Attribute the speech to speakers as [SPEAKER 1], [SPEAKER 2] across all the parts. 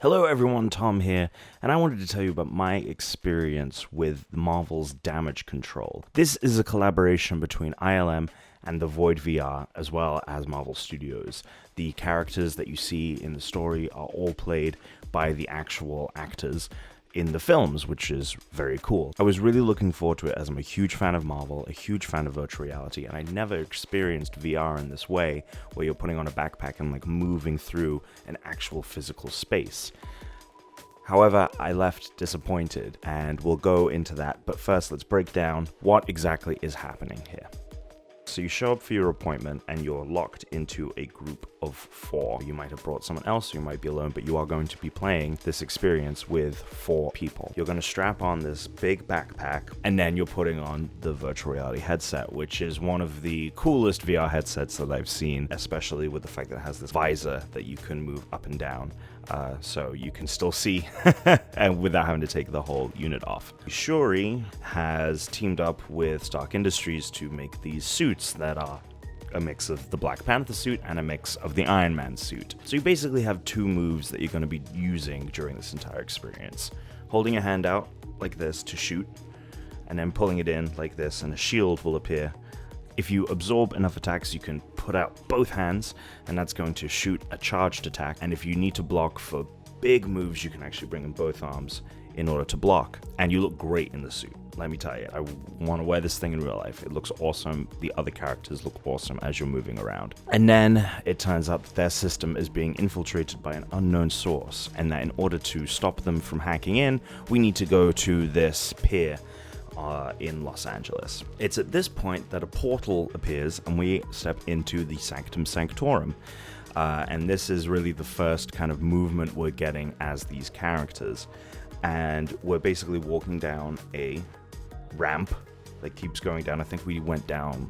[SPEAKER 1] Hello everyone, Tom here, and I wanted to tell you about my experience with Marvel's Damage Control. This is a collaboration between ILM and the Void VR, as well as Marvel Studios. The characters that you see in the story are all played by the actual actors in the films, which is very cool. I was really looking forward to it as I'm a huge fan of Marvel, a huge fan of virtual reality, and I never experienced VR in this way, where you're putting on a backpack and moving through an actual physical space. However, I left disappointed, and we'll go into that, but first let's break down what exactly is happening here. So you show up for your appointment and you're locked into a group of 4. You might have brought someone else, you might be alone, but you are going to be playing this experience with 4 people. You're going to strap on this big backpack and then you're putting on the virtual reality headset, which is one of the coolest VR headsets that I've seen, especially with the fact that it has this visor that you can move up and down. So you can still see and without having to take the whole unit off. Shuri has teamed up with Stark Industries to make these suits that are a mix of the Black Panther suit and a mix of the Iron Man suit. So you basically have 2 moves that you're going to be using during this entire experience. Holding your hand out like this to shoot, and then pulling it in like this, and a shield will appear. If you absorb enough attacks, you can put out both hands, and that's going to shoot a charged attack. And if you need to block for big moves, you can actually bring in both arms in order to block. And you look great in the suit. Let me tell you, I want to wear this thing in real life. It looks awesome. The other characters look awesome as you're moving around. And then it turns out that their system is being infiltrated by an unknown source, and that in order to stop them from hacking in, we need to go to this pier in Los Angeles. It's at this point that a portal appears and we step into the Sanctum Sanctorum. And this is really the first kind of movement we're getting as these characters. And we're basically walking down a ramp that keeps going down. I think we went down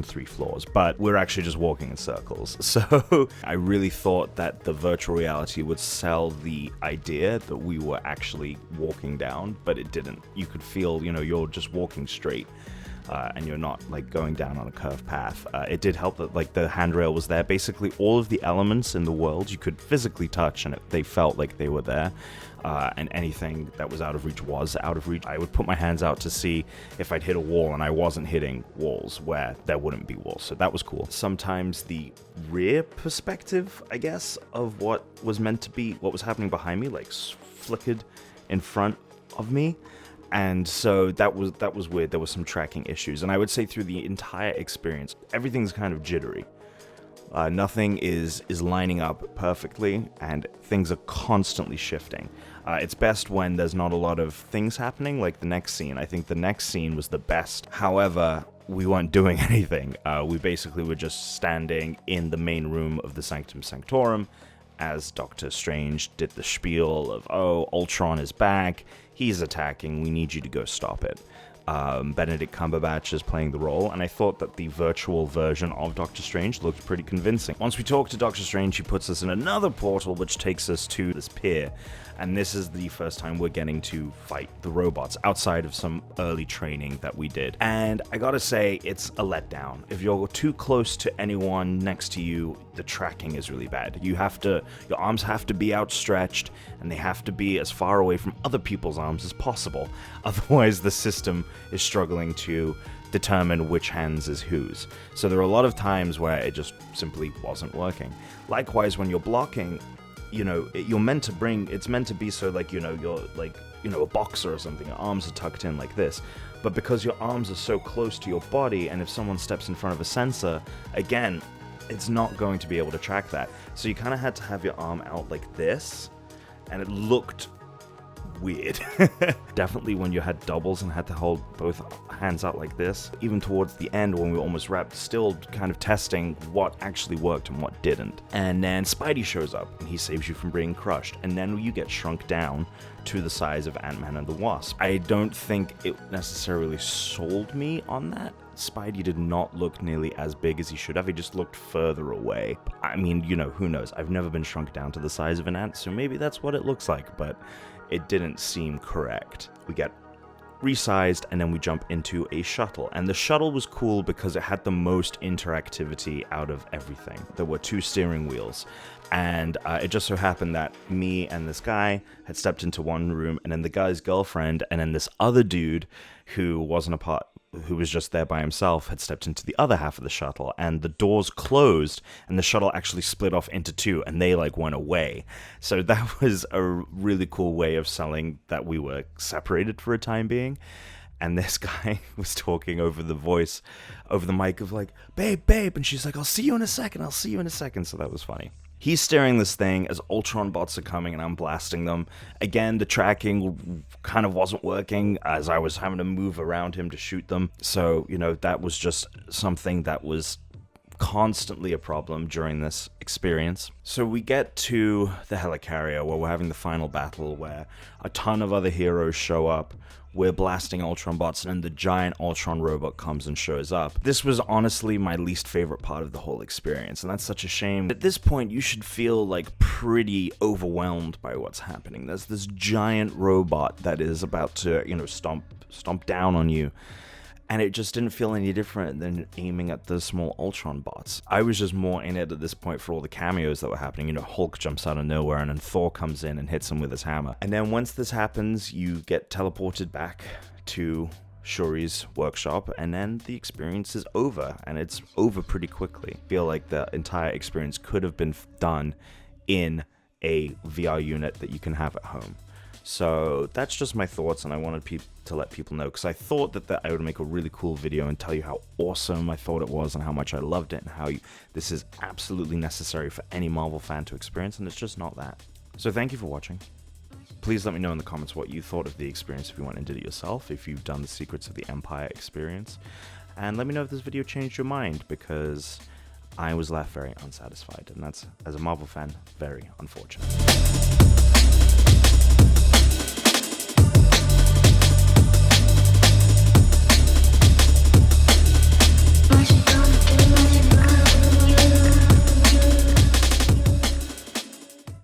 [SPEAKER 1] 3 floors, but we're actually just walking in circles. So I really thought that the virtual reality would sell the idea that we were actually walking down, but it didn't. You could feel, you're just walking straight. And you're not going down on a curved path. It did help that the handrail was there. Basically all of the elements in the world you could physically touch, and they felt like they were there. And anything that was out of reach was out of reach. I would put my hands out to see if I'd hit a wall, and I wasn't hitting walls where there wouldn't be walls. So that was cool. Sometimes the rear perspective, I guess, of what was meant to be what was happening behind me, flickered in front of me. And so that was weird. There were some tracking issues. And I would say through the entire experience, everything's kind of jittery. Nothing is lining up perfectly, and things are constantly shifting. It's best when there's not a lot of things happening, like the next scene. I think the next scene was the best. However, we weren't doing anything. We basically were just standing in the main room of the Sanctum Sanctorum as Doctor Strange did the spiel of, oh, Ultron is back, he's attacking, we need you to go stop it. Benedict Cumberbatch is playing the role, and I thought that the virtual version of Doctor Strange looked pretty convincing. Once we talk to Doctor Strange, he puts us in another portal which takes us to this pier, and this is the first time we're getting to fight the robots outside of some early training that we did. And I gotta say, it's a letdown. If you're too close to anyone next to you, the tracking is really bad. Your arms have to be outstretched, and they have to be as far away from other people's arms as possible. Otherwise, the system is struggling to determine which hands is whose. So there are a lot of times where it just simply wasn't working. Likewise, when you're blocking, it's meant to be so you're a boxer or something. Your arms are tucked in like this. But because your arms are so close to your body, and if someone steps in front of a sensor, again, it's not going to be able to track that. So you kind of had to have your arm out like this, and it looked weird. Definitely when you had doubles and had to hold both hands out like this. Even towards the end when we were almost wrapped, still kind of testing what actually worked and what didn't. And then Spidey shows up and he saves you from being crushed, and then you get shrunk down to the size of Ant-Man and the Wasp. I don't think it necessarily sold me on that. Spidey did not look nearly as big as he should have. He just looked further away. I mean, who knows? I've never been shrunk down to the size of an ant, so maybe that's what it looks like, but it didn't seem correct. We get resized, and then we jump into a shuttle. And the shuttle was cool because it had the most interactivity out of everything. There were 2 steering wheels, and it just so happened that me and this guy had stepped into one room, and then the guy's girlfriend and then this other dude who was just there by himself had stepped into the other half of the shuttle, and the doors closed and the shuttle actually split off into 2, and they like went away. So that was a really cool way of selling that we were separated for a time being. And this guy was talking over the mic of like, babe, and she's like, I'll see you in a second. So that was funny. He's steering this thing as Ultron bots are coming, and I'm blasting them. Again, the tracking kind of wasn't working as I was having to move around him to shoot them. So, that was just something that was constantly a problem during this experience. So we get to the helicarrier where we're having the final battle where a ton of other heroes show up. We're blasting Ultron bots, and then the giant Ultron robot comes and shows up. This was honestly my least favorite part of the whole experience, and that's such a shame. At this point, you should feel like pretty overwhelmed by what's happening. There's this giant robot that is about to, stomp down on you. And it just didn't feel any different than aiming at the small Ultron bots. I was just more in it at this point for all the cameos that were happening. Hulk jumps out of nowhere, and then Thor comes in and hits him with his hammer. And then once this happens, you get teleported back to Shuri's workshop, and then the experience is over, and it's over pretty quickly. I feel like the entire experience could have been done in a VR unit that you can have at home. So that's just my thoughts, and I wanted to let people know, because I thought that I would make a really cool video and tell you how awesome I thought it was and how much I loved it and how this is absolutely necessary for any Marvel fan to experience, and it's just not that. So thank you for watching. Please let me know in the comments what you thought of the experience if you went and did it yourself, if you've done the Secrets of the Empire experience, and let me know if this video changed your mind, because I was left very unsatisfied, and that's, as a Marvel fan, very unfortunate.